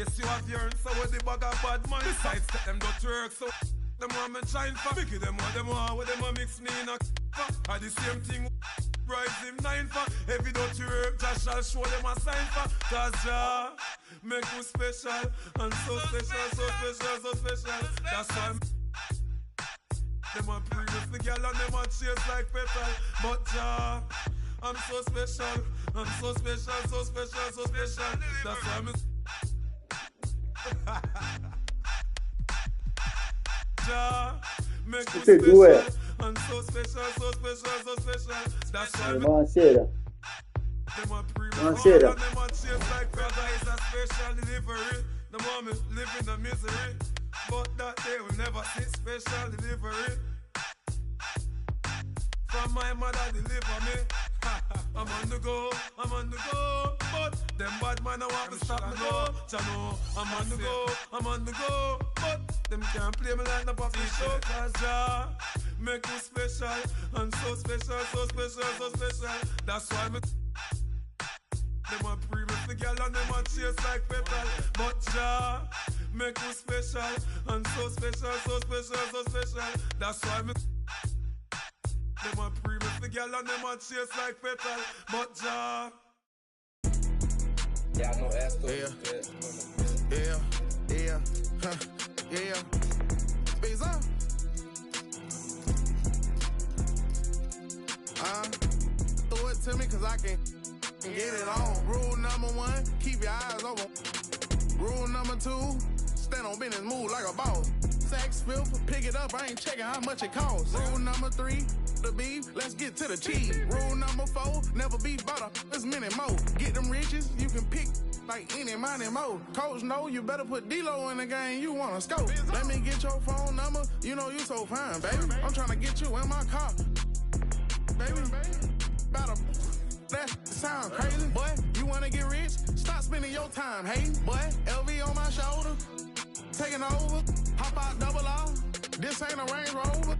Guess you have your answer with the bag of bad man. Besides, set them don't work, so them want me shine for. Biggie them what them want mix me in a for. The same thing, rise him 9 for. Every don't work, just shall show them a sign for. Cause Jah make you special, and so special, so special, so special. That's why them want previous the girl and them want chase like petal. But Jah, I'm so special, I'm so special, so special, so special. That's why I'm Jah make you special, and so special, so special, so special. That's why Buonasera. Buonasera. Them want chase like brother is a special delivery. The moment live in the misery, but that they will never see special delivery. From my mother deliver me. I'm on the go, I'm on the go. But them bad man I want to stop me go. Chano, I'm on the go, I'm on the go. But them can't play me like the puppy show. Cause Jah make you special, and so special, so special, so special. That's why me them a previous the girl and them a chase like petal. But Jah make you special, and so special, so special, so special. That's why me them a previous the girl and them a chase like petal. But Jah yeah, no ass yeah. Space up. Throw it to me cause I can get it on. Rule number 1, keep your eyes open. Rule number 2, stand on business, move like a boss. Sex filth, pick it up, I ain't checking how much it costs. Rule number 3, the beef, let's get to the cheese. Rule number 4, never be butter, there's many more. Get them riches, you can pick like any money more. Coach, know you better put D-Lo in the game, you wanna scope. Let me get your phone number, you know you so fine, baby. I'm trying to get you in my car, baby. Better. That sound crazy, boy. You wanna get rich? Stop spending your time, hey, boy. LV on my shoulder, taking over. Hop out double R. This ain't a Range Rover.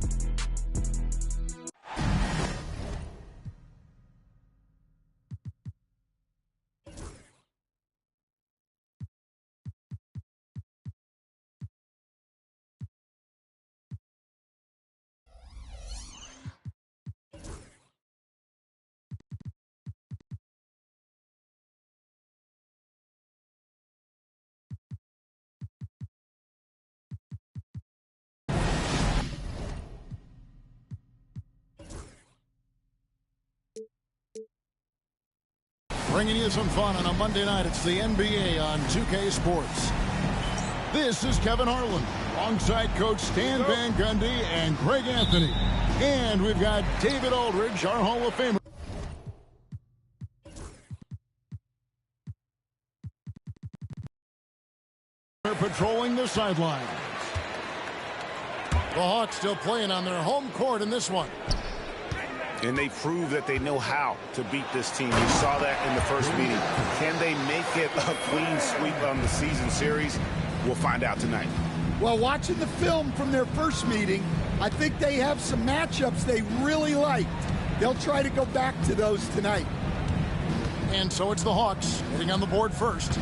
Bringing you some fun on a Monday night. It's the NBA on 2K Sports. This is Kevin Harlan alongside Coach Stan Van Gundy and Greg Anthony. And we've got David Aldridge, our Hall of Famer. They're patrolling the sidelines. The Hawks still playing on their home court in this one. And they prove that they know how to beat this team. We saw that in the first meeting. Can they make it a clean sweep on the season series? We'll find out tonight. Well, watching the film from their first meeting, I think they have some matchups they really liked. They'll try to go back to those tonight. And so it's the Hawks hitting on the board first.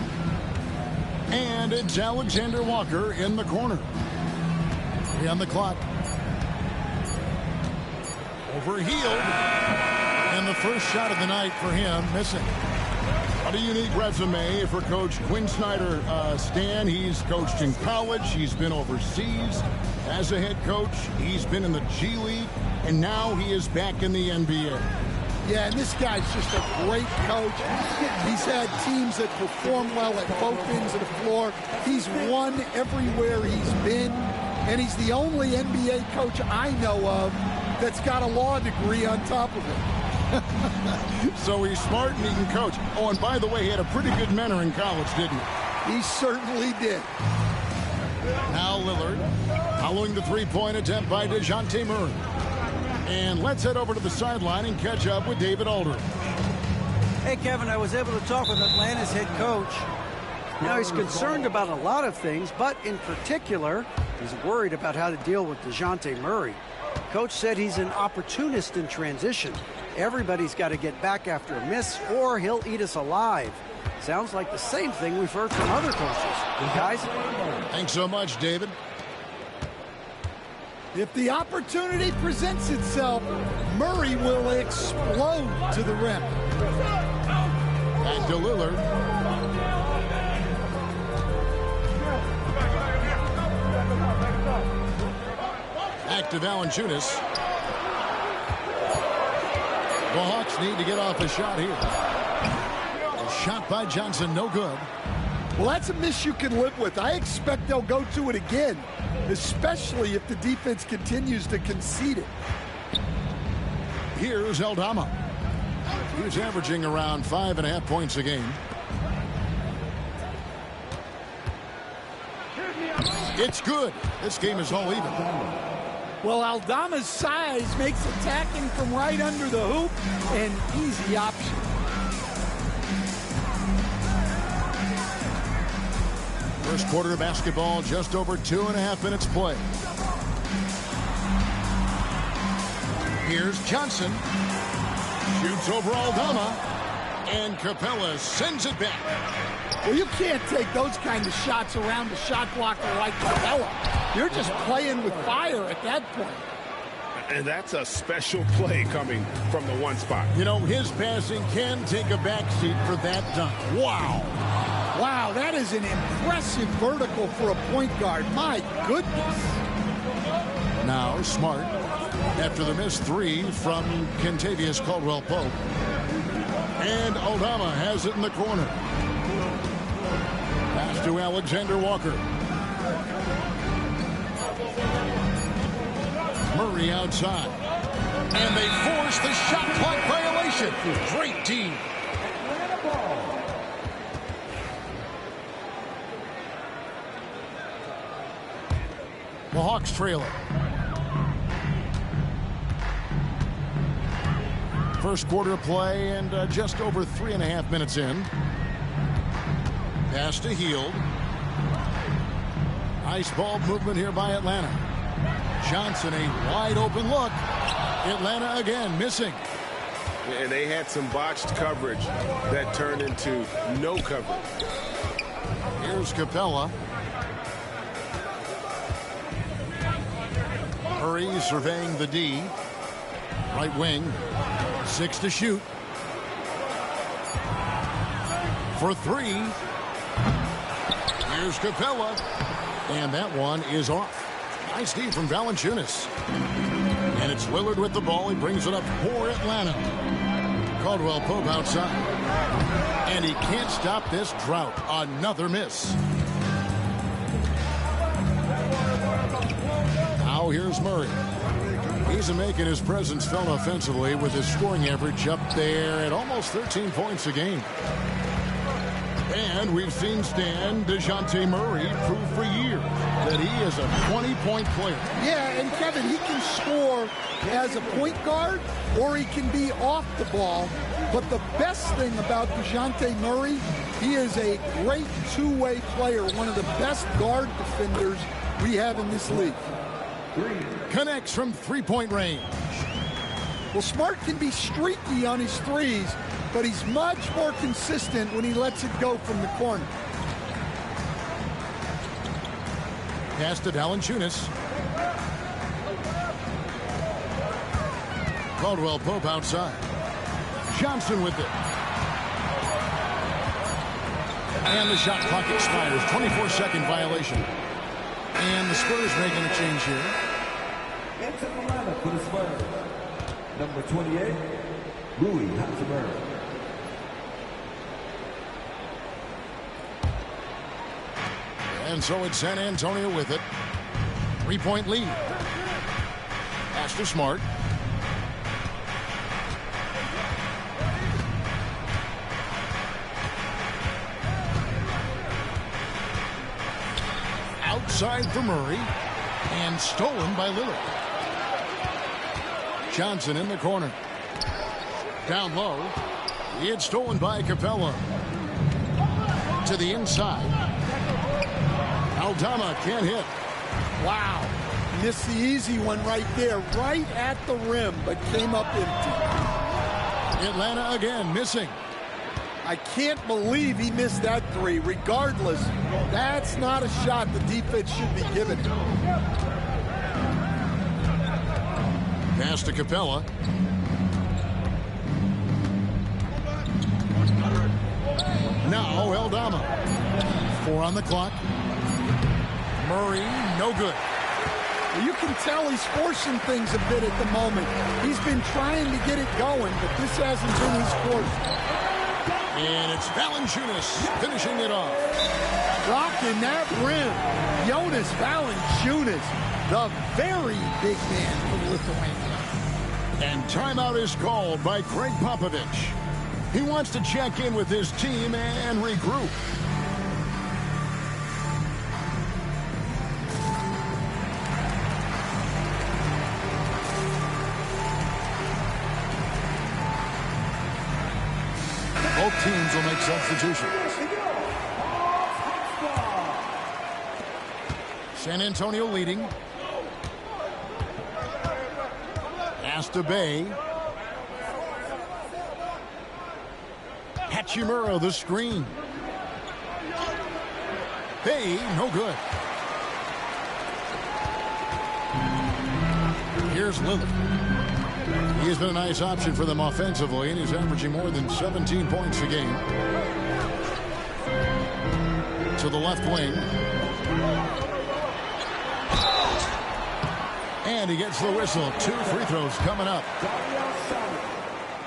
And it's Alexander Walker in the corner. 3 on the clock. Overhealed, and the first shot of the night for him missing. What a unique resume for Coach Quinn Snyder. Stan, he's coached in college, he's been overseas as a head coach, he's been in the G League, and now he is back in the NBA. Yeah, and this guy's just a great coach. He's had teams that perform well at both ends of the floor. He's won everywhere he's been, and he's the only NBA coach I know of that's got a law degree on top of it. So he's smart and he can coach. Oh, and by the way, he had a pretty good mentor in college, didn't he? He certainly did. Now Lillard, following the three-point attempt by DeJounte Murray. And let's head over to the sideline and catch up with David Aldridge. Hey, Kevin, I was able to talk with Atlanta's head coach. Now, he's concerned about a lot of things, but in particular, he's worried about how to deal with DeJounte Murray. Coach said he's an opportunist in transition. Everybody's got to get back after a miss or he'll eat us alive. Sounds like the same thing we've heard from other coaches. Guys? Thanks so much, David. If the opportunity presents itself, Murray will explode to the rim. Back to Lillard. Back to Valanciunas. The Hawks need to get off a shot here. A shot by Johnson, no good. Well, that's a miss you can live with. I expect they'll go to it again, especially if the defense continues to concede it. Here's Aldama. He's averaging around 5.5 points a game. It's good. This game is all even. Well, Aldama's size makes attacking from right under the hoop an easy option. First quarter of basketball, just over 2.5 minutes play. Here's Johnson. Shoots over Aldama. And Capella sends it back. Well, you can't take those kind of shots around a shot blocker like Capella. You're just playing with fire at that point. And that's a special play coming from the one spot. You know, his passing can take a backseat for that dunk. Wow. Wow, that is an impressive vertical for a point guard. My goodness. Now Smart, after the missed three from Kentavious Caldwell-Pope. And Aldama has it in the corner. Pass to Alexander Walker. Murray outside. And they force the shot clock violation. Great team. The Hawks trail it. First quarter of play and just over 3.5 minutes in. Pass to Hield. Nice ball movement here by Atlanta. Johnson, a wide open look. Atlanta again missing. And they had some botched coverage that turned into no coverage. Here's Capella. Murray surveying the D. Right wing. 6 to shoot. For 3. Here's Capella. And that one is off. Nice D from Valanciunas. And it's Lillard with the ball. He brings it up for Atlanta. Caldwell-Pope outside. And he can't stop this drought. Another miss. Now here's Murray. He's making his presence felt offensively with his scoring average up there at almost 13 points a game. And we've seen Stan DeJounte Murray prove for years that he is a 20-point player. Yeah, and Kevin, he can score as a point guard or he can be off the ball. But the best thing about DeJounte Murray, he is a great two-way player, one of the best guard defenders we have in this league. Connects from three-point range. Well, Smart can be streaky on his threes, but he's much more consistent when he lets it go from the corner. Pass to Valanciunas. Caldwell-Pope outside. Johnson with it. And the shot clock expires. 24-second violation. And the Spurs making a change here. Into the lineup for the Spurs. Number 28, Louis Hachimura. And so it's San Antonio with it. 3-point lead. Pass to Smart. Outside for Murray. And stolen by Lillard. Johnson in the corner. Down low. It's stolen by Capella. To the inside. Aldama can't hit. Wow. Missed the easy one right there, right at the rim, but came up empty. Atlanta again missing. I can't believe he missed that three. Regardless, that's not a shot the defense should be giving him. Pass to Capella. Now Eldama. 4 on the clock. Murray, no good. You can tell he's forcing things a bit at the moment. He's been trying to get it going, but this hasn't been his course. And it's Valanciunas finishing it off. Rocking that rim. Jonas Valanciunas, the very big man from Lithuania. And timeout is called by Craig Popovich. He wants to check in with his team and regroup. Both teams will make substitutions. San Antonio leading. Pass to Bay. Hachimura the screen. Bay, no good. Here's Lillard. He has been a nice option for them offensively, and he's averaging more than 17 points a game. To the left wing. And he gets the whistle. 2 free throws coming up.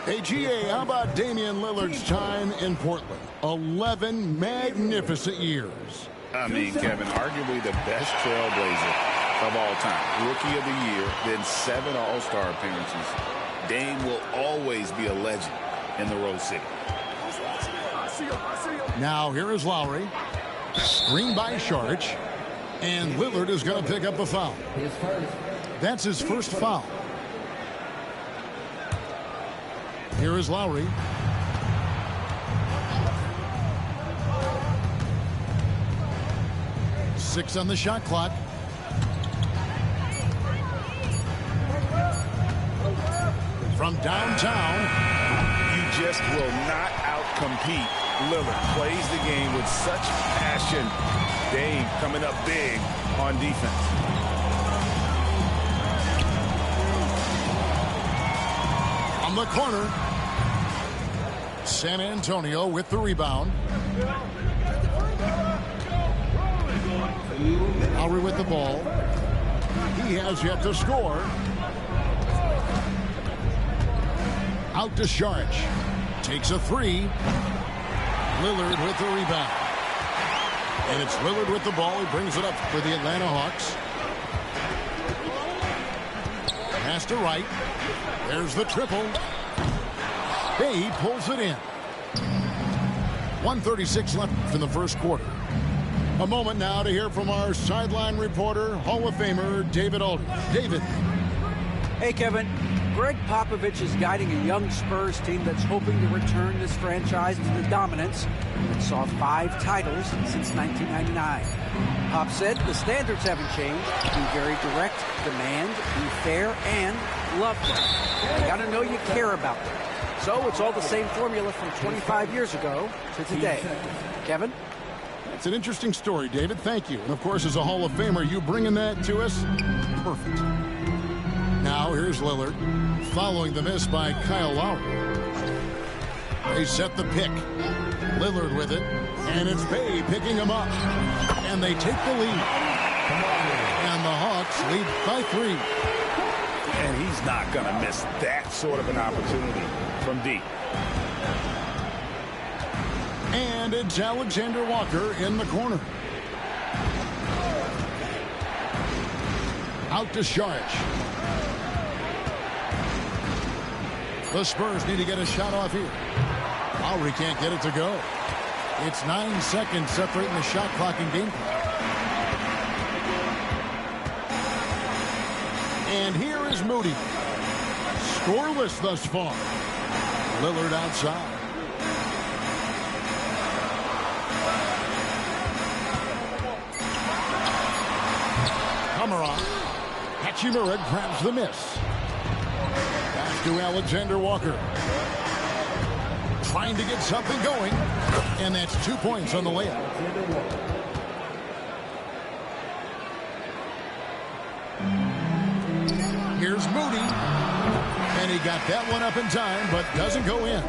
Hey, GA, how about Damian Lillard's time in Portland? 11 magnificent years. I mean, Kevin, arguably the best trailblazer of all time. Rookie of the year, then 7 All-Star appearances. Dame will always be a legend in the Rose City. Now here is Lowry. Screen by Saric. And Lillard is going to pick up a foul. That's his first foul. Here is Lowry. Six on the shot clock. From downtown. You just will not outcompete Lillard. Plays the game with such passion. Dame coming up big on defense. On the corner. San Antonio with the rebound. Lowry with the ball. He has yet to score. Out to Saric. Takes a 3. Lillard with the rebound. And it's Lillard with the ball. He brings it up for the Atlanta Hawks. Pass to right. There's the triple. Bay pulls it in. 1:36 left in the first quarter. A moment now to hear from our sideline reporter, Hall of Famer David Aldridge. David. Hey, Kevin. Greg Popovich is guiding a young Spurs team that's hoping to return this franchise to the dominance that saw 5 titles since 1999. Pop said the standards haven't changed. Be very direct, demand, be fair, and love them. You got to know you care about them. So it's all the same formula from 25 years ago to today. Kevin? It's an interesting story, David. Thank you. And, of course, as a Hall of Famer, you bringing that to us? Perfect. Now, here's Lillard, following the miss by Kyle Lowry. They set the pick. Lillard with it, and it's Bay picking him up. And they take the lead. And the Hawks lead by 3. And he's not going to miss that sort of an opportunity from deep. And it's Alexander Walker in the corner. Out to Saric. The Spurs need to get a shot off here. Lowry can't get it to go. It's 9 seconds separating the shot clock and game clock. And here is Moody. Scoreless thus far. Lillard outside. Kamara. Hachimura grabs the miss. Pass to Alexander Walker. trying to get something going. And that's 2 points on the layup. Here's Moody. And he got that one up in time, but doesn't go in.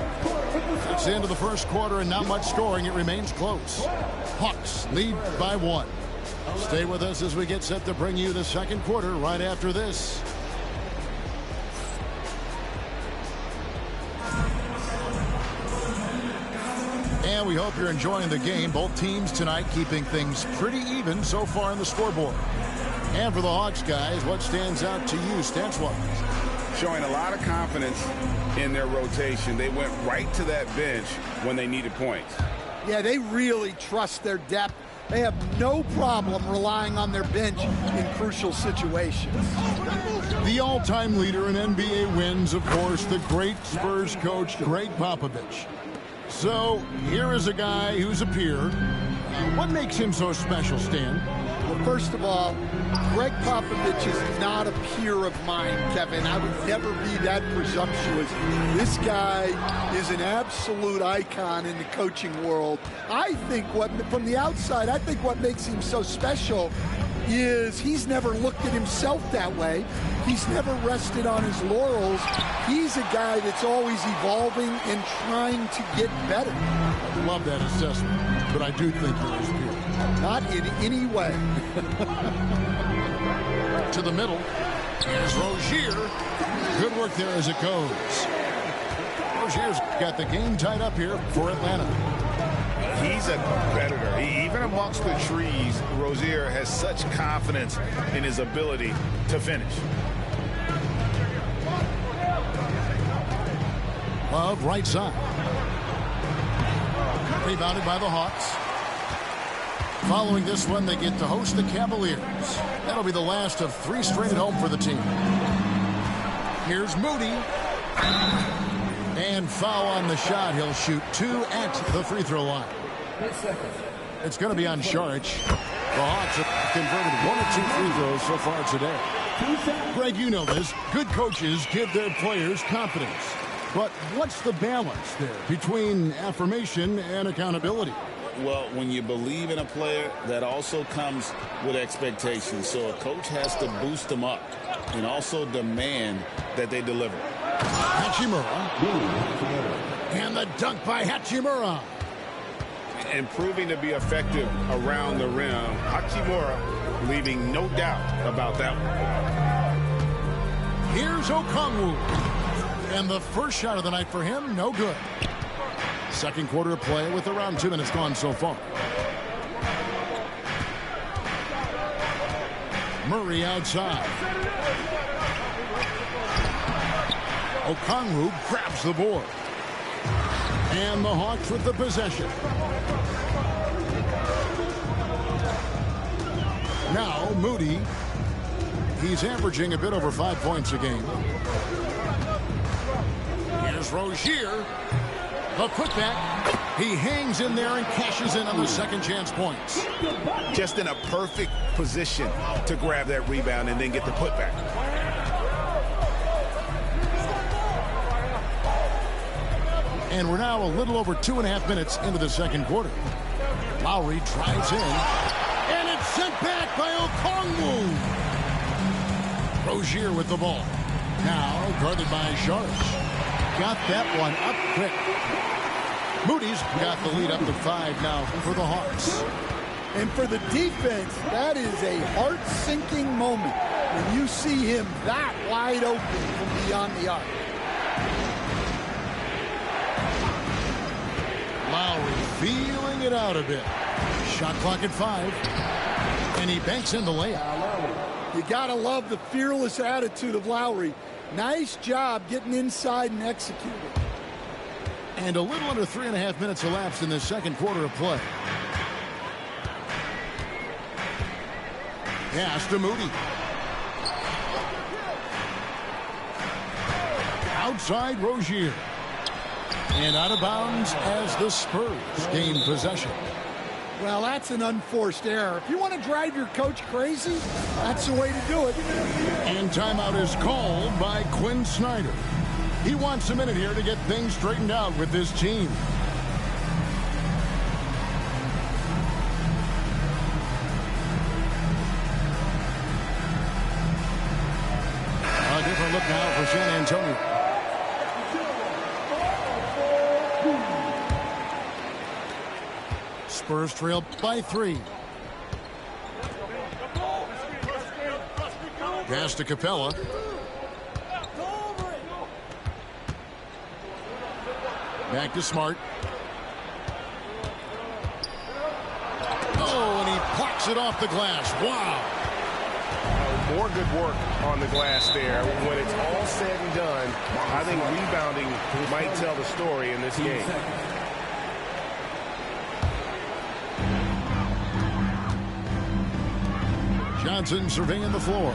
It's the end of the first quarter and not much scoring. It remains close. Hawks lead by 1. Stay with us as we get set to bring you the second quarter right after this. And we hope you're enjoying the game. Both teams tonight keeping things pretty even so far in the scoreboard. And for the Hawks guys, what stands out to you stats-wise? Showing a lot of confidence in their rotation. They went right to that bench when they needed points. Yeah, they really trust their depth. They have no problem relying on their bench in crucial situations. The all-time leader in NBA wins, of course, the great Spurs coach, Greg Popovich. So here is a guy who's a peer. What makes him so special, Stan? Well, first of all, Greg Popovich is not a peer of mine, Kevin. I would never be that presumptuous. This guy is an absolute icon in the coaching world. I think from the outside, I think what makes him so special is he's never looked at himself that way. He's never rested on his laurels. He's a guy that's always evolving and trying to get better. I love that assessment, but I do think there is peer. Not in any way. To the middle. Here's Rozier. Good work there as it goes. Rozier's got the game tied up here for Atlanta. He's a competitor. Even amongst the trees, Rozier has such confidence in his ability to finish. Love right side. Rebounded by the Hawks. Following this one, they get to host the Cavaliers. That'll be the last of 3 straight at home for the team. Here's Moody. And foul on the shot. He'll shoot 2 at the free throw line. It's going to be on Saric. The Hawks have converted 1 or 2 free throws so far today. Greg, you know this. Good coaches give their players confidence. But what's the balance there between affirmation and accountability? Well, when you believe in a player, that also comes with expectations. So a coach has to boost them up and also demand that they deliver. Hachimura. And the dunk by Hachimura. And proving to be effective around the rim. Hachimura leaving no doubt about that one. Here's Okongwu. And the first shot of the night for him, no good. Second quarter of play with around 2 minutes gone so far. Murray outside. Okongwu grabs the board. And the Hawks with the possession. Now Moody. He's averaging a bit over 5 points a game. Here's Rozier. The putback. He hangs in there and cashes in on the second chance points. Just in a perfect position to grab that rebound and then get the putback. And we're now a little over 2.5 minutes into the second quarter. Lowry drives in. And it's sent back by Okongwu. Rozier with the ball. Now guarded by Saric. Got that one up quick. Moody's got the lead up to 5 now for the Hawks. And for the defense, that is a heart-sinking moment when you see him that wide open from beyond the arc. Lowry feeling it out a bit. Shot clock at 5. And he banks in the layup. You gotta love the fearless attitude of Lowry. Nice job getting inside and executing. And a little under 3.5 minutes elapsed in the second quarter of play. Pass to Moody. Outside Rozier. And out of bounds as the Spurs gain possession. Well, that's an unforced error. If you want to drive your coach crazy, that's the way to do it. And timeout is called by Quinn Snyder. He wants a minute here to get things straightened out with this team. A different look now for San Antonio. Spurs trail by 3. Pass to Capella. Back to Smart. Oh, and he plucks it off the glass. Wow. More good work on the glass there. When it's all said and done, I think rebounding might tell the story in this game. Johnson surveying the floor.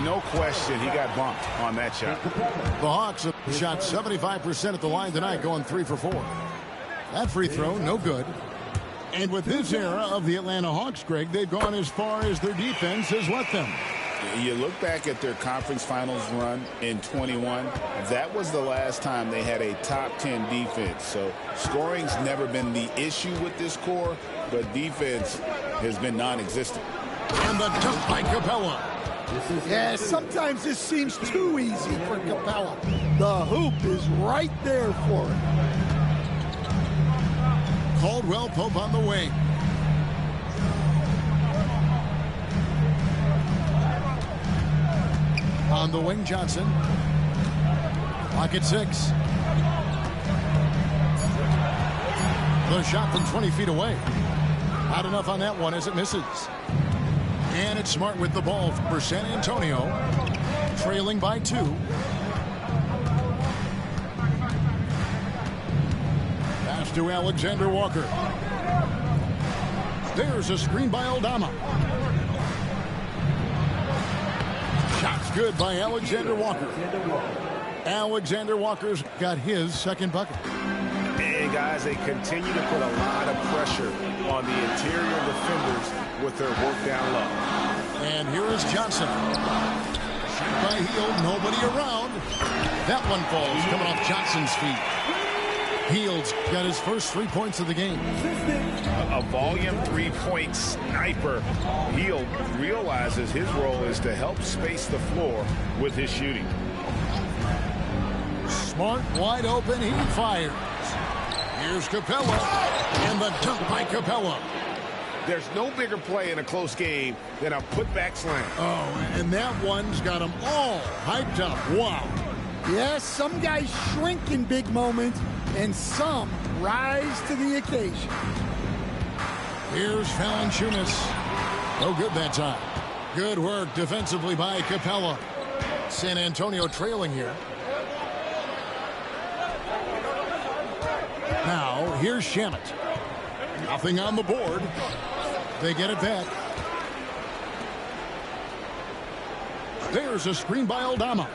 No question, he got bumped on that shot. The Hawks have shot 75% at the line tonight, going 3 for 4. That free throw, no good. And with this era of the Atlanta Hawks, Greg, they've gone as far as their defense has let them. You look back at their conference finals run in 21, that was the last time they had a top 10 defense. So scoring's never been the issue with this core, but defense has been non-existent. And the dunk by Capella. Yeah, sometimes this seems too easy for Capella. The hoop is right there for him. Caldwell Pope on the wing. On the wing, Johnson. Clock at 6. The shot from 20 feet away. Not enough on that one as it misses. And it's Smart with the ball for San Antonio. Trailing by 2. Pass to Alexander Walker. There's a screen by Aldama. Shot's good by Alexander Walker. Alexander Walker's got his second bucket. And guys, they continue to put a lot of pressure on the interior defenders with their work down low. And here is Johnson. Shot by Hield, nobody around. That one falls, coming off Johnson's feet. Hield's got his first 3 points of the game. A volume three-point sniper. Hield realizes his role is to help space the floor with his shooting. Smart wide open, he fires. Here's Capella, and the dunk by Capella. There's no bigger play in a close game than a putback slam. Oh, and that one's got them all hyped up. Wow. Yes, some guys shrink in big moments, and some rise to the occasion. Here's Valanciunas. No good that time. Good work defensively by Capella. San Antonio trailing here. Now, here's Shamet. Nothing on the board. They get it back. There's a screen by Aldama.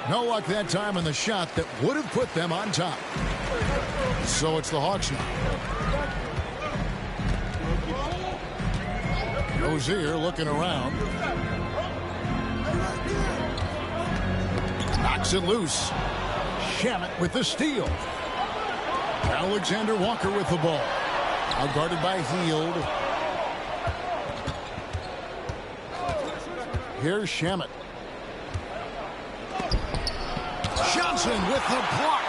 No luck that time on the shot that would have put them on top. So it's the Hawks now. Rozier looking around. Knocks it loose. Shamet with the steal. Alexander Walker with the ball. Now guarded by Hield. Here's Shamet. Johnson with the block.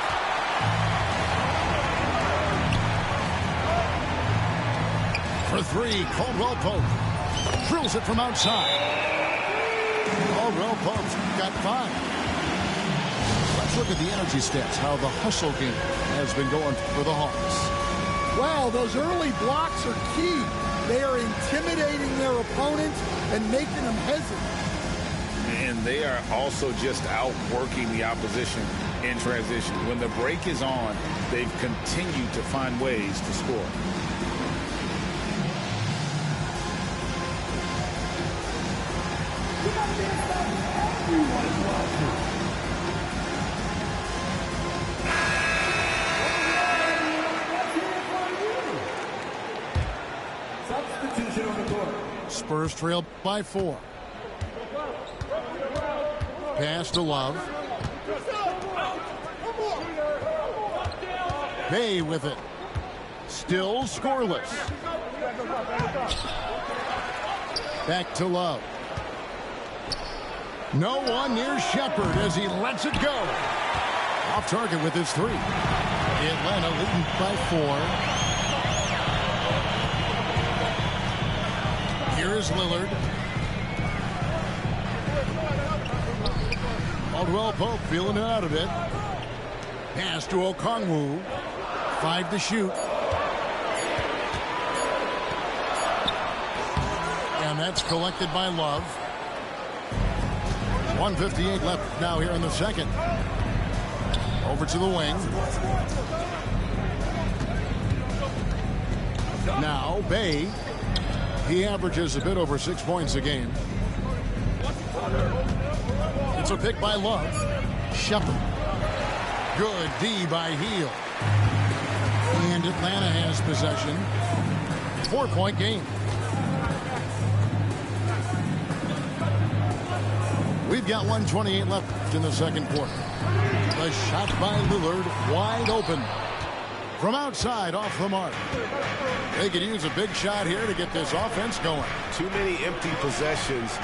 For 3, Caldwell Pope. Drills it from outside. Caldwell Pope's got 5. Let's look at the energy stats, how the hustle game has been going for the Hawks. Well, those early blocks are key. They are intimidating their opponents and making them hesitant. And they are also just outworking the opposition in transition. When the break is on, they've continued to find ways to score. Spurs trail by 4. Pass to Love. Bay with it. Still scoreless. Back to Love. No one near Shepard as he lets it go. Off target with his 3. Atlanta leading by 4. Here is Lillard. Caldwell Pope feeling it out a bit. Pass to Okongwu. 5 to shoot. And that's collected by Love. 1:58 left now here in the second. Over to the wing. Now Bay. He averages a bit over 6 points a game. It's a pick by Love. Shepard. Good D by Heel. And Atlanta has possession. 4-point game. We've got 1:28 left in the second quarter. The shot by Lillard wide open. From outside off the mark. They could use a big shot here to get this offense going. Too many empty possessions.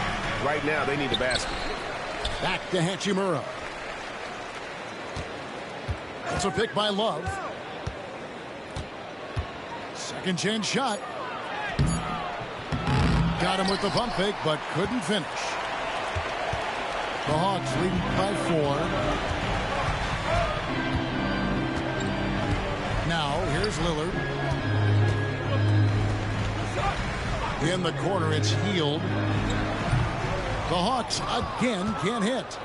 Right now they need a basket. Back to Hachimura. That's a pick by Love. Second chance shot. Got him with the pump fake, but couldn't finish. The Hawks leading by 4. Now, here's Lillard. In the corner, it's Healed. The Hawks again can't hit.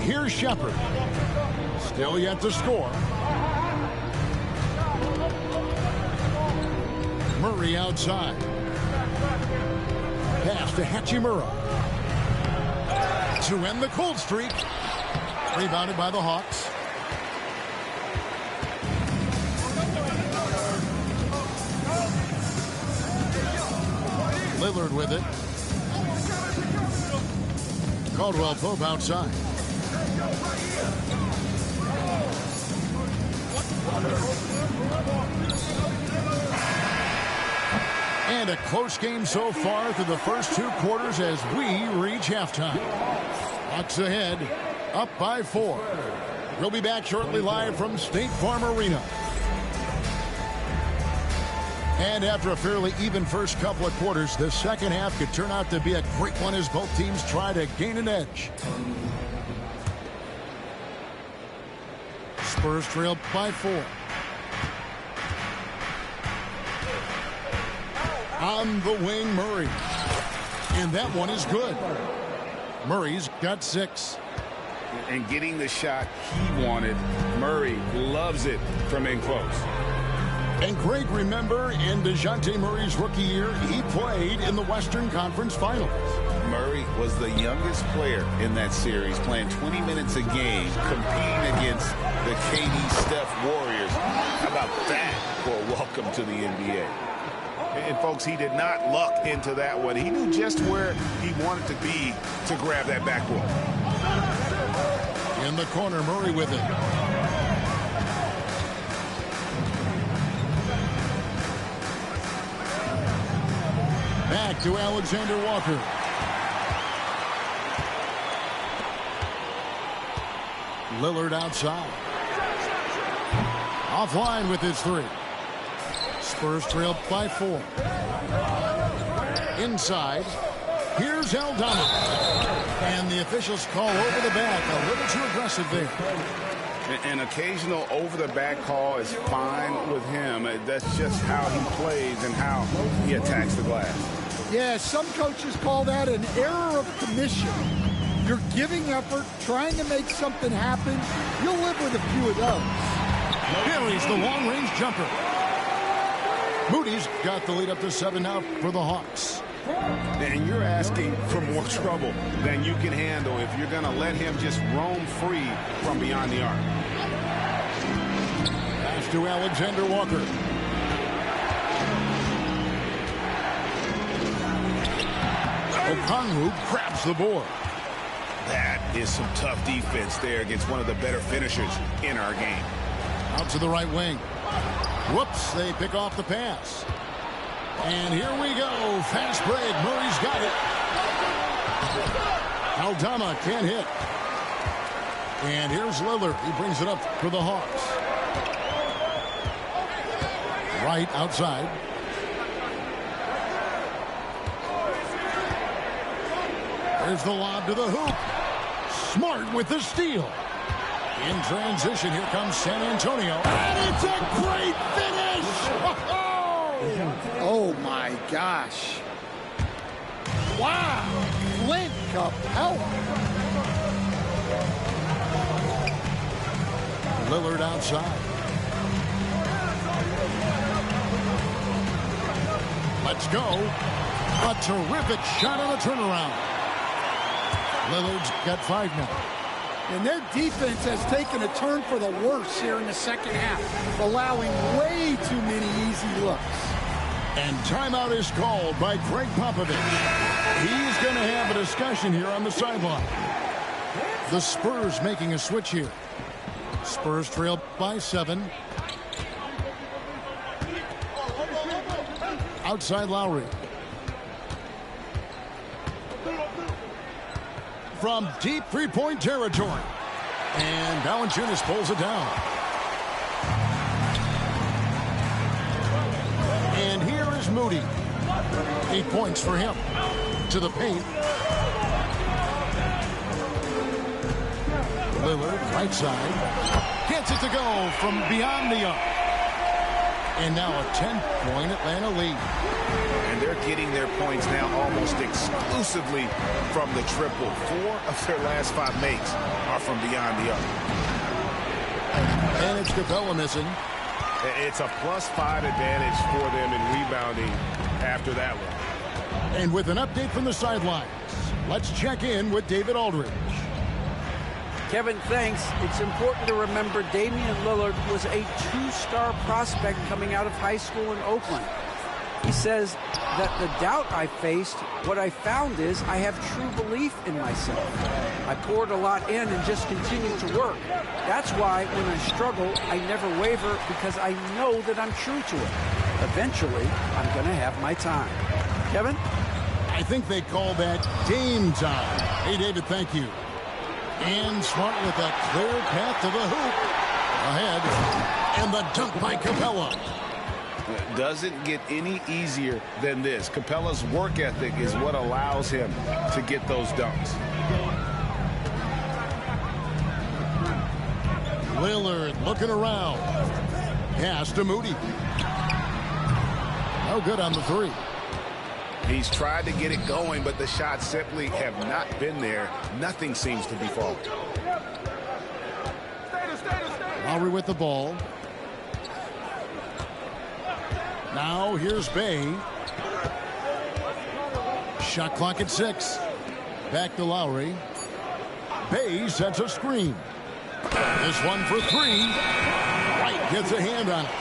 Here's Shepard. Still yet to score. Murray outside. Pass to Hachimura. To end the cold streak. Rebounded by the Hawks. Lillard with it. Caldwell Pope outside. And a close game so far through the first 2 quarters as we reach halftime. Hawks ahead, up by 4. We'll be back shortly live from State Farm Arena. And after a fairly even first couple of quarters, the second half could turn out to be a great one as both teams try to gain an edge. Spurs trail by 4. On the wing, Murray. And that one is good. Murray's got 6. And getting the shot he wanted. Murray loves it from in close. And Greg, remember, in DeJounte Murray's rookie year, he played in the Western Conference Finals. Murray was the youngest player in that series, playing 20 minutes a game, competing against the KD Steph Warriors. How about that for a welcome to the NBA? And folks, he did not luck into that one. He knew just where he wanted to be to grab that backboard. In the corner, Murray with it. Back to Alexander Walker. Lillard outside. Offline with his 3. Spurs trail by 4. Inside. Here's Aldama. And the officials call over the back. A little too aggressive there. An occasional over-the-back call is fine with him. That's just how he plays and how he attacks the glass. Yeah, some coaches call that an error of commission. You're giving effort, trying to make something happen. You'll live with a few of those. Buries the long-range jumper. Moody's got the lead up to 7 now for the Hawks. And you're asking for more trouble than you can handle if you're going to let him just roam free from beyond the arc. Pass to Alexander Walker. Okongwu grabs the board. That is some tough defense there against one of the better finishers in our game. Out to the right wing. Whoops, they pick off the pass. And here we go. Fast break. Murray's got it. Aldama can't hit. And here's Lillard. He brings it up for the Hawks. Right outside. There's the lob to the hoop. Smart with the steal. In transition, here comes San Antonio. And it's a great finish! Oh, my gosh. Wow. Clint Capella. Lillard outside. Let's go. A terrific shot on the turnaround. Lillard's got 5 now. And their defense has taken a turn for the worse here in the second half, allowing way too many easy looks. And timeout is called by Greg Popovich. He's going to have a discussion here on the sideline. The Spurs making a switch here. Spurs trail by 7. Outside Lowry. From deep three-point territory. And Valanciunas pulls it down. And here is Moody. 8 points for him. To the paint. Lillard, right side. Gets it to go from beyond the arc. And now a 10-point Atlanta lead. And they're getting their points now almost exclusively from the triple. 4 of their last 5 makes are from beyond the arc. And it's Capella missing. It's a +5 advantage for them in rebounding after that one. And with an update from the sidelines, let's check in with David Aldridge. Kevin, thanks. It's important to remember Damian Lillard was a 2-star prospect coming out of high school in Oakland. He says that the doubt I faced, what I found is I have true belief in myself. I poured a lot in and just continued to work. That's why when I struggle, I never waver because I know that I'm true to it. Eventually, I'm going to have my time. Kevin? I think they call that game time. Hey, David, thank you. And Smart with a clear path to the hoop. Ahead. And the dunk by Capella. It doesn't get any easier than this. Capella's work ethic is what allows him to get those dunks. Lillard looking around. Pass to Moody. No good on the 3. He's tried to get it going, but the shots simply have not been there. Nothing seems to be falling. Lowry with the ball. Now here's Bay. Shot clock at 6. Back to Lowry. Bay sets a screen. This one for 3. White gets a hand on it.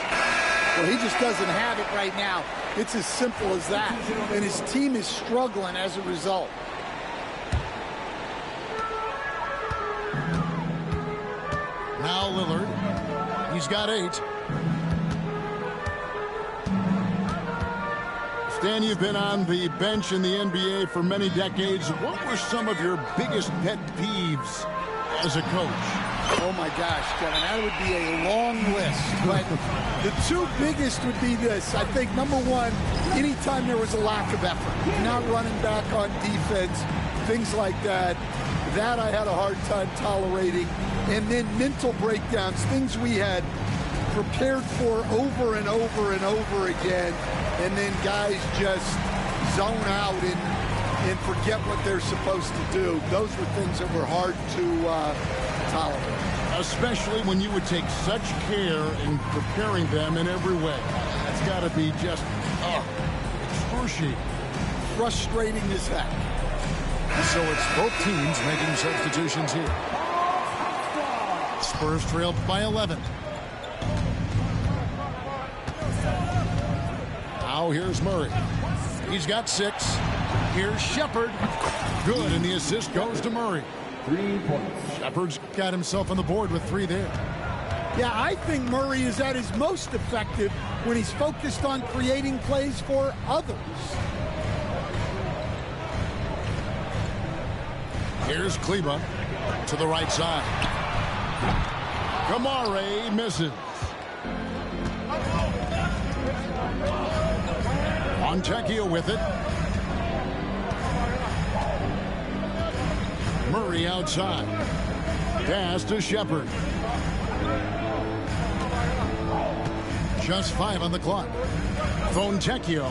Well, he just doesn't have it right now. It's as simple as that. And his team is struggling as a result. Now Lillard. He's got 8. Stan, you've been on the bench in the NBA for many decades. What were some of your biggest pet peeves as a coach? Oh, my gosh, Kevin, that would be a long list. But the 2 biggest would be this. I think, number 1, anytime there was a lack of effort, not running back on defense, things like that, that I had a hard time tolerating. And then mental breakdowns, things we had prepared for over and over and over again, and then guys just zone out and forget what they're supposed to do. Those were things that were hard to tolerate. Especially when you would take such care in preparing them in every way. That's got to be just excruciating. Frustrating as heck. So it's both teams making substitutions here. Spurs trailed by 11. Now here's Murray. He's got 6. Here's Shepard. Good, and the assist goes to Murray. 3 points. Shepard's got himself on the board with 3 there. Yeah, I think Murray is at his most effective when he's focused on creating plays for others. Here's Kleba to the right side. Kamare misses. Fontecchio with it. Murray outside. Pass to Shepard. Just 5 on the clock. Fontecchio.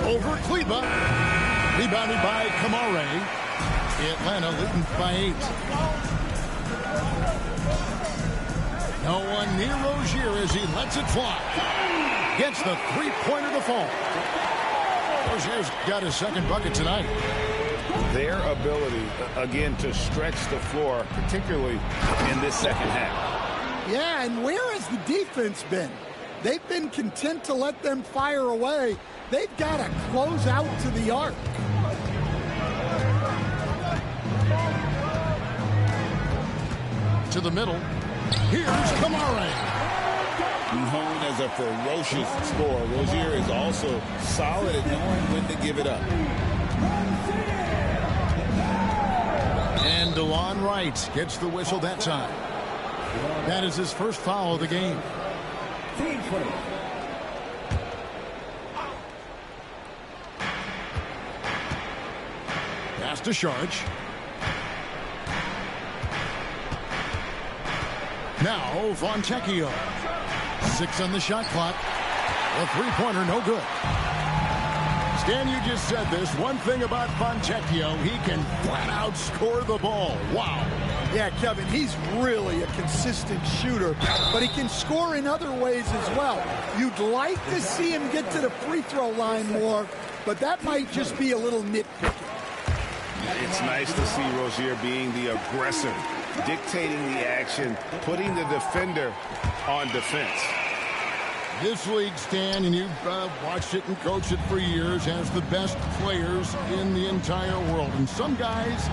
Over Kleba. Rebounded by Kamare. Atlanta leading by 8. No one near Rozier as he lets it fly. Gets the 3-pointer to fall. Rozier's got his second bucket tonight. Their ability, again, to stretch the floor, particularly in this second half. Yeah, and where has the defense been? They've been content to let them fire away. They've got to close out to the arc. To the middle. Here's Kamare. Known as a ferocious scorer, Rozier is also solid at knowing when to give it up. And DeLon Wright gets the whistle that time. That is his first foul of the game. Team 20. Pass to Sharge. Now Fontecchio. 6 on the shot clock. A 3-pointer, no good. Stan, you just said this. One thing about Fontecchio, he can flat out score the ball. Wow. Yeah, Kevin, he's really a consistent shooter, but he can score in other ways as well. You'd like to see him get to the free throw line more, but that might just be a little nitpicky. It's nice to see Rozier being the aggressor, dictating the action, putting the defender on defense. This league, Stan, and you've watched it and coached it for years, has the best players in the entire world. And some guys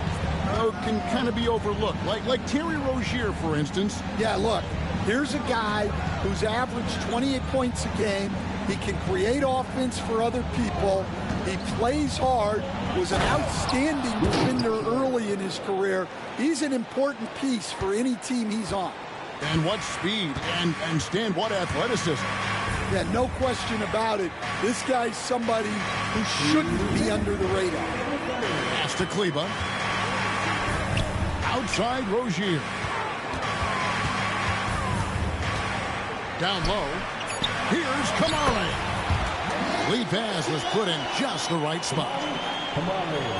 can kind of be overlooked, like Terry Rozier, for instance. Yeah, look, here's a guy who's averaged 28 points a game. He can create offense for other people. He plays hard, was an outstanding defender early in his career. He's an important piece for any team he's on. And what speed, and Stan, what athleticism. Yeah, no question about it. This guy's somebody who shouldn't be under the radar. Pass to Kleba. Outside Rozier. Down low. Here's Kamare. Lead pass was put in just the right spot.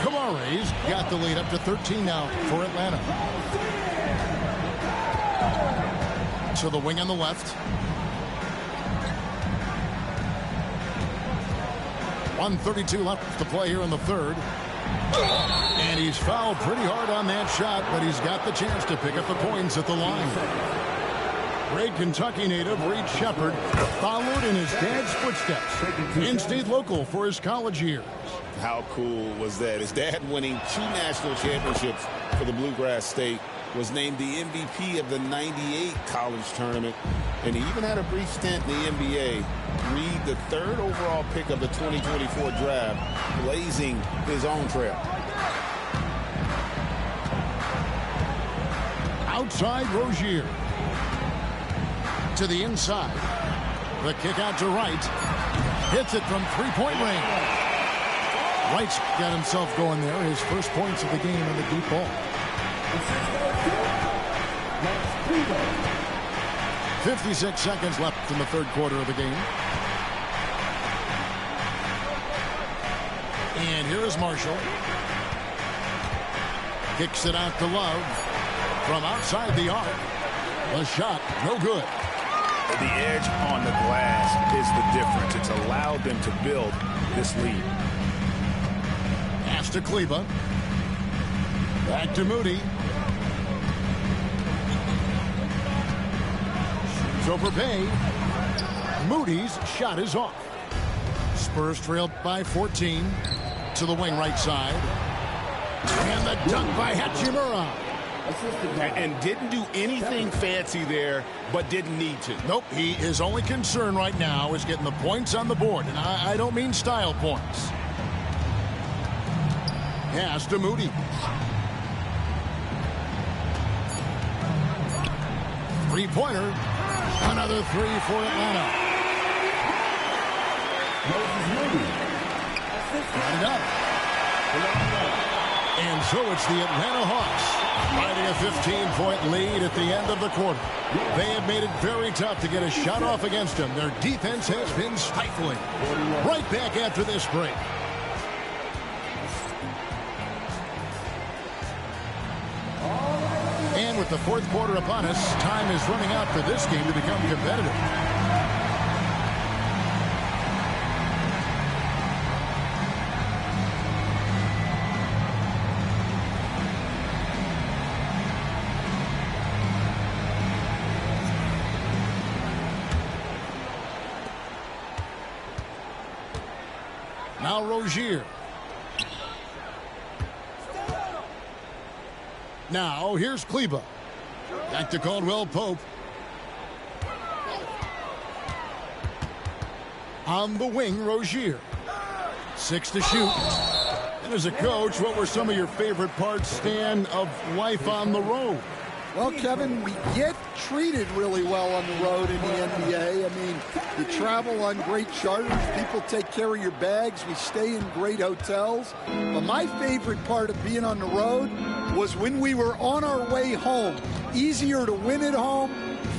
Kamare's got the lead up to 13 now for Atlanta. To the wing on the left. 1:32 left to play here in the third. And he's fouled pretty hard on that shot, but he's got the chance to pick up the points at the line. Great Kentucky native Reed Shepard followed in his dad's footsteps and stayed local for his college years. How cool was that? His dad winning 2 national championships for the Bluegrass State, was named the MVP of the '98 college tournament, and he even had a brief stint in the NBA. Reed, the 3rd overall pick of the 2024 draft, blazing his own trail. Outside Rozier. To the inside. The kick out to Wright. Hits it from 3-point range. Wright's got himself going there. His first points of the game in the deep ball. 56 seconds left in the third quarter of the game. And here is Marshall. Kicks it out to Love. From outside the arc. The shot, no good. The edge on the glass is the difference. It's allowed them to build this lead. Pass to Kleba. Back to Moody. Shoots over Bay. Moody's shot is off. Spurs trailed by 14 to the wing right side. And the dunk by Hachimura. And didn't do anything fancy there, but didn't need to. Nope, his only concern right now is getting the points on the board. And I don't mean style points. Pass to Moody. Three-pointer. Another three for Atlanta. Got it up. And so it's the Atlanta Hawks riding a 15-point lead at the end of the quarter. They have made it very tough to get a shot off against them. Their defense has been stifling. Right back after this break. And with the fourth quarter upon us, time is running out for this game to become competitive. Now Rozier. Now here's Kleba. Back to Caldwell Pope. On the wing, Rozier. 6 to shoot. And as a coach, what were some of your favorite parts, Stan, of life on the road? Well, Kevin, we get treated really well on the road in the NBA. I mean, you travel on great charters. People take care of your bags. We stay in great hotels. But my favorite part of being on the road was when we were on our way home. Easier to win at home,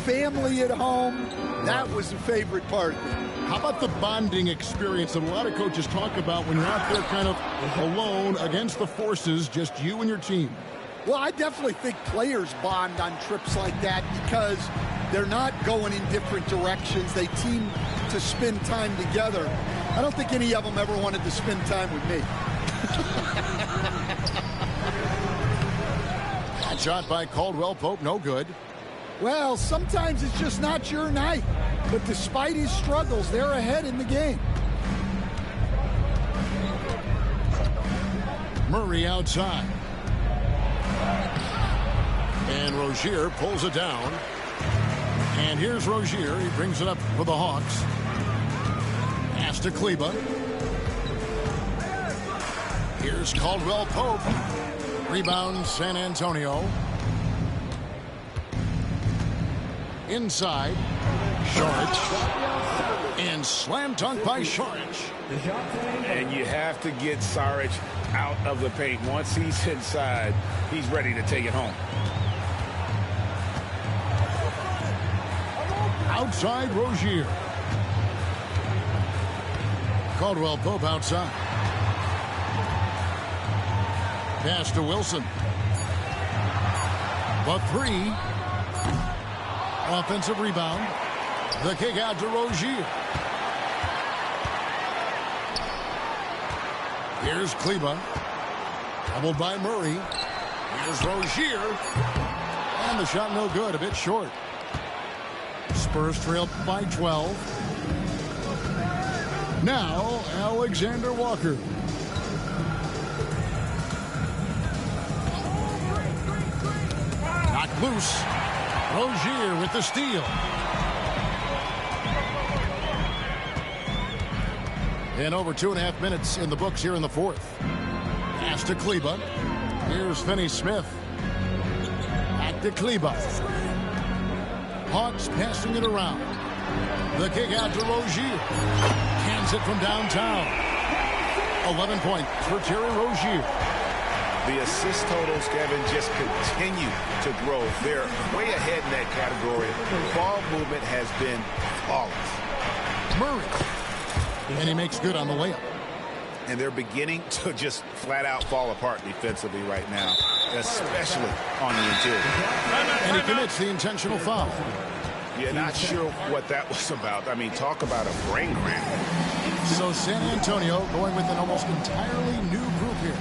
family at home. That was the favorite part of it. How about the bonding experience that a lot of coaches talk about when you're out there kind of alone against the forces, just you and your team? Well, I definitely think players bond on trips like that because they're not going in different directions. They team to spend time together. I don't think any of them ever wanted to spend time with me. Shot by Caldwell Pope, no good. Well, sometimes it's just not your night. But despite his struggles, they're ahead in the game. Murray outside. And Rozier pulls it down. And here's Rozier. He brings it up for the Hawks. Pass to Kleba. Here's Caldwell Pope. Rebound, San Antonio. Inside. Saric. And slam dunk by Saric. And you have to get Saric out of the paint. Once he's inside, he's ready to take it home. Outside Rozier. Caldwell Pope outside. Pass to Wilson. The three. Offensive rebound. The kick out to Rozier. Here's Kleba. Doubled by Murray. Here's Rozier. And the shot no good. A bit short. Spurs trail by 12. Now, Alexander Walker. Knocked loose. Rozier with the steal. And over 2.5 minutes in the books here in the fourth. Pass to Kleba. Here's Finney-Smith. Back to Kleba. Hawks passing it around. The kick out to Rozier. Cans it from downtown. 11 points for Terry Rozier. The assist totals, Kevin, just continue to grow. They're way ahead in that category. Ball movement has been flawless. Murray. And he makes good on the layup. And they're beginning to just flat out fall apart defensively right now, especially on the interior. And he commits the intentional foul. Yeah, not sure what that was about. I mean, talk about a brain cramp. So San Antonio going with an almost entirely new group here.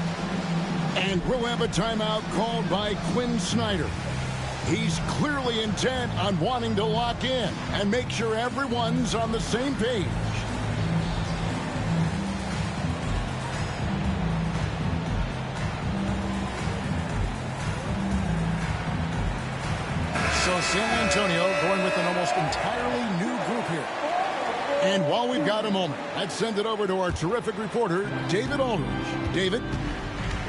And we'll have a timeout called by Quinn Snyder. He's clearly intent on wanting to lock in and make sure everyone's on the same page. So San Antonio going with an almost entirely new group here. And while we've got a moment, let's send it over to our terrific reporter, David Aldridge. David?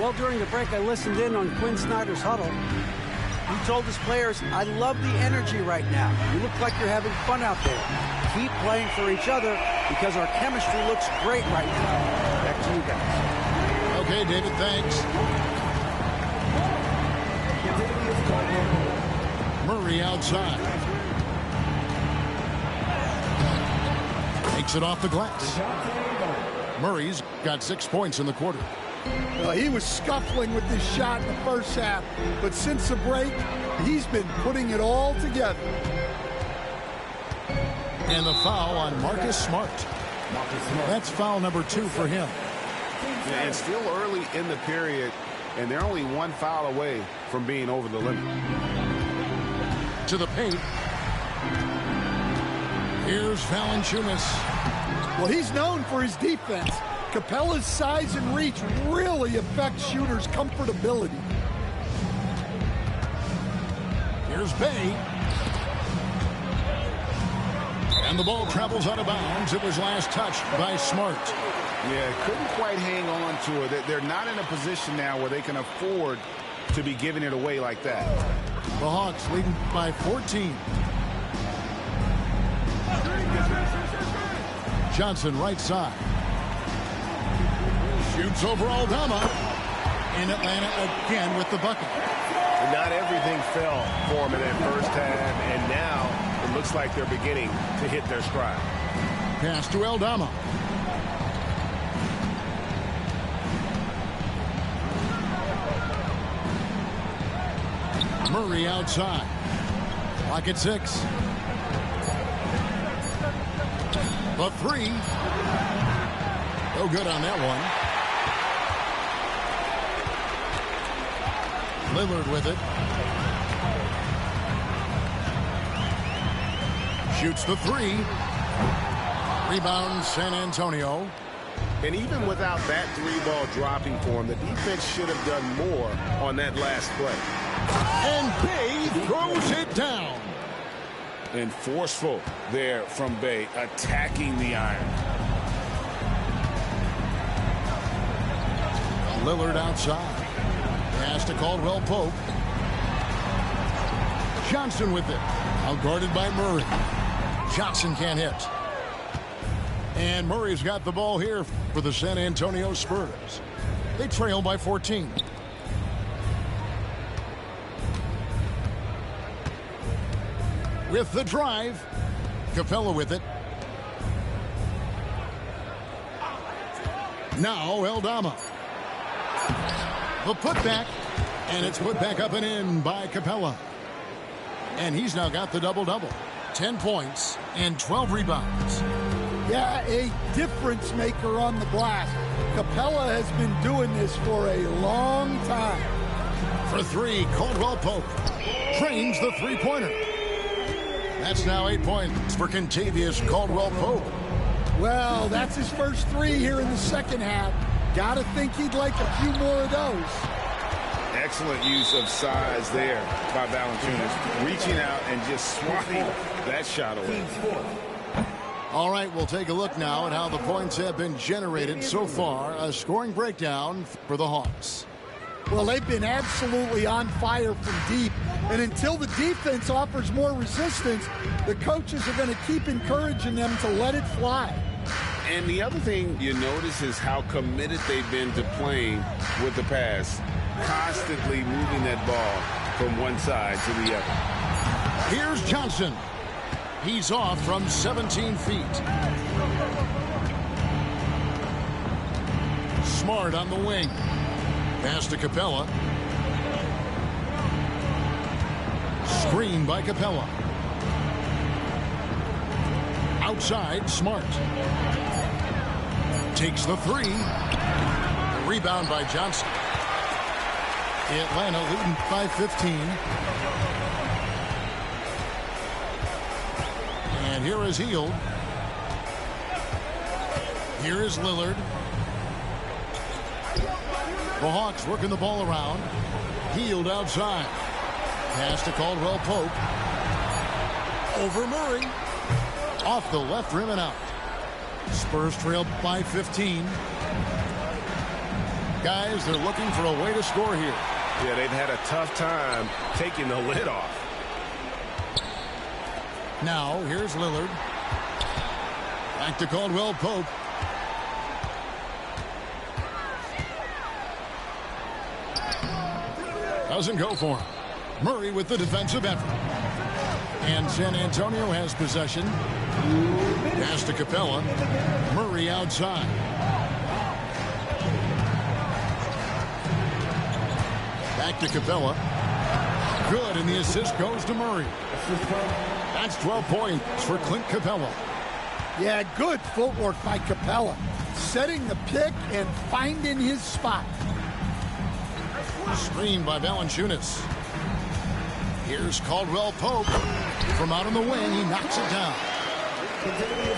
Well, during the break, I listened in on Quinn Snyder's huddle. He told his players, I love the energy right now. You look like you're having fun out there. Keep playing for each other because our chemistry looks great right now. Back to you guys. Okay, David, thanks. Murray outside. Takes it off the glass. Murray's got 6 points in the quarter. He was scuffling with this shot in the first half, but since the break, he's been putting it all together. And the foul on Marcus Smart. That's foul number 2 for him. Yeah, it's still early in the period, and they're only 1 foul away from being over the limit. To the paint. Here's Valanciunas. Well, he's known for his defense. Capella's size and reach really affects shooters' comfortability. Here's Bay. And the ball travels out of bounds. It was last touched by Smart. Yeah, couldn't quite hang on to it. They're not in a position now where they can afford to be giving it away like that. The Hawks leading by 14. Johnson right side. Shoots over Aldama. And Atlanta again with the bucket. Not everything fell for them in that first half, and now it looks like they're beginning to hit their stride. Pass to Aldama. Murray outside. Clock at 6. The 3. No good on that one. Lillard with it. Shoots the 3. Rebound San Antonio. And even without that 3-ball dropping for him, the defense should have done more on that last play. And Bay throws it down. And forceful there from Bay, attacking the iron. Lillard outside. Pass to Caldwell Pope. Johnson with it. Out guarded by Murray. Johnson can't hit. And Murray's got the ball here for the San Antonio Spurs. They trail by 14. With the drive. Capella with it. Now Aldama. The putback, and it's put back up and in by Capella. And he's now got the double-double. 10 points and 12 rebounds. Yeah, a difference maker on the glass. Capella has been doing this for a long time. For 3, Caldwell Pope trains the three-pointer. That's now 8 points for Kentavious Caldwell Pope. Well, that's his first 3 here in the second half. Gotta think he'd like a few more of those. Excellent use of size there by Valanciunas, reaching out and just swatting that shot away. All right, we'll take a look now at how the points have been generated so far. A scoring breakdown for the Hawks. Well, they've been absolutely on fire from deep. And until the defense offers more resistance, the coaches are going to keep encouraging them to let it fly. And the other thing you notice is how committed they've been to playing with the pass, constantly moving that ball from one side to the other. Here's Johnson. He's off from 17 feet. Smart on the wing. Pass to Capella. Screen by Capella. Outside, Smart. Takes the 3. Rebound by Johnson. Atlanta leading by 15. And here is Hield. Here is Lillard. The Hawks working the ball around. Hield outside. Pass to Caldwell Pope. Over Murray. Off the left rim and out. Spurs trail by 15. Guys, they're looking for a way to score here. Yeah, they've had a tough time taking the lid off. Now, here's Lillard. Back to Caldwell Pope. Doesn't go for him. Murray with the defensive effort. And San Antonio has possession. Pass to Capella. Murray outside. Back to Capella. Good, and the assist goes to Murray. That's 12 points for Clint Capella. Yeah, good footwork by Capella. Setting the pick and finding his spot. Screened by Valanciunas. Here's Caldwell Pope. From out on the wing, he knocks it down.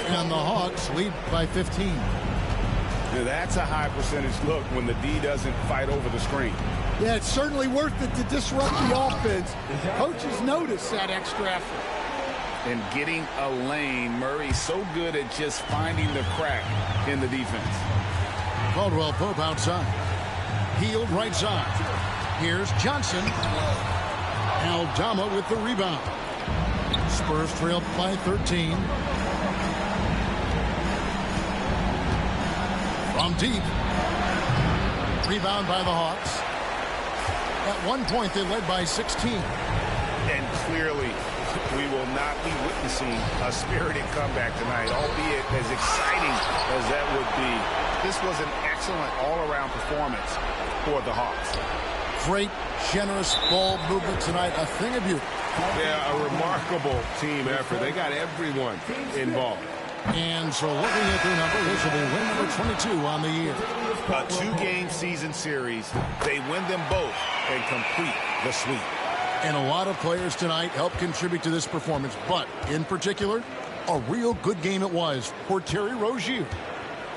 And the Hawks lead by 15. Yeah, that's a high percentage look when the D doesn't fight over the screen. Yeah, it's certainly worth it to disrupt the offense. Coaches notice that extra effort. And getting a lane, Murray's so good at just finding the crack in the defense. Caldwell Pope outside. Healed right side. Here's Johnson. Aldama with the rebound. Spurs trail by 13. From deep. Rebound by the Hawks. At one point, they led by 16. And clearly, we will not be witnessing a spirited comeback tonight, albeit as exciting as that would be. This was an excellent all-around performance for the Hawks. Great, generous ball movement tonight. A thing of beauty. Yeah, a remarkable team effort. They got everyone involved. And so looking at their number, this will be win number 22 on the year. A two-game season series. They win them both and complete the sweep. And a lot of players tonight helped contribute to this performance. But in particular, a real good game it was for Terry Rozier.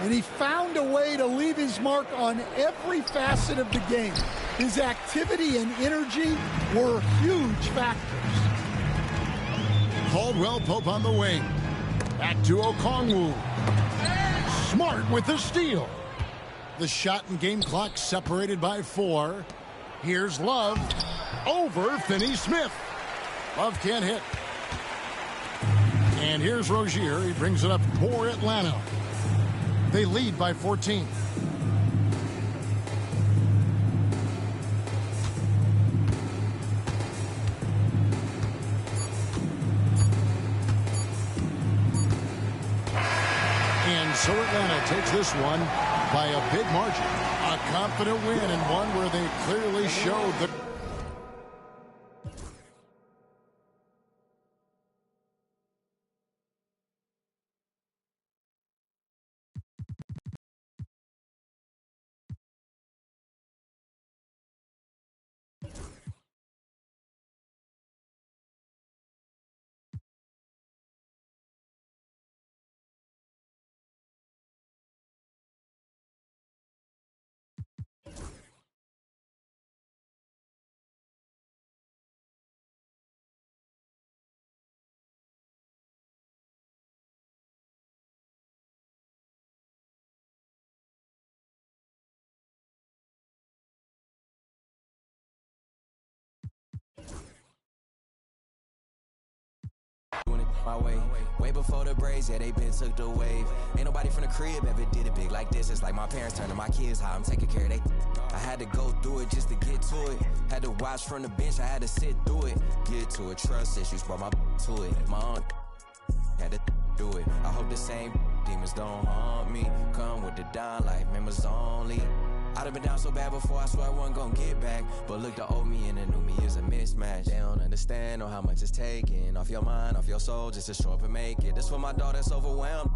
And he found a way to leave his mark on every facet of the game. His activity and energy were huge factors. Caldwell Pope on the wing. Back to Okongwu. Smart with the steal. The shot and game clock separated by 4. Here's Love over Finney-Smith. Love can't hit. And here's Rozier. He brings it up for Atlanta. They lead by 14. And so Atlanta takes this one by a big margin. A confident win, and one where they clearly showed the... My way before the braids, yeah, they been took the wave. Ain't nobody from the crib ever did it big like this. It's like my parents turning my kids how I'm taking care of they. I had to go through it just to get to it. Had to watch from the bench, I had to sit through it. Get to it, trust issues, brought my to it. My aunt had to do it. I hope the same demons don't haunt me. Come with the down life, members only. I'd have been down so bad before, I swear I wasn't gonna get back. But look, the old me and the new me is a mismatch. They don't understand or how much it's taking off your mind, off your soul, just to show up and make it. This for my daughter that's overwhelmed.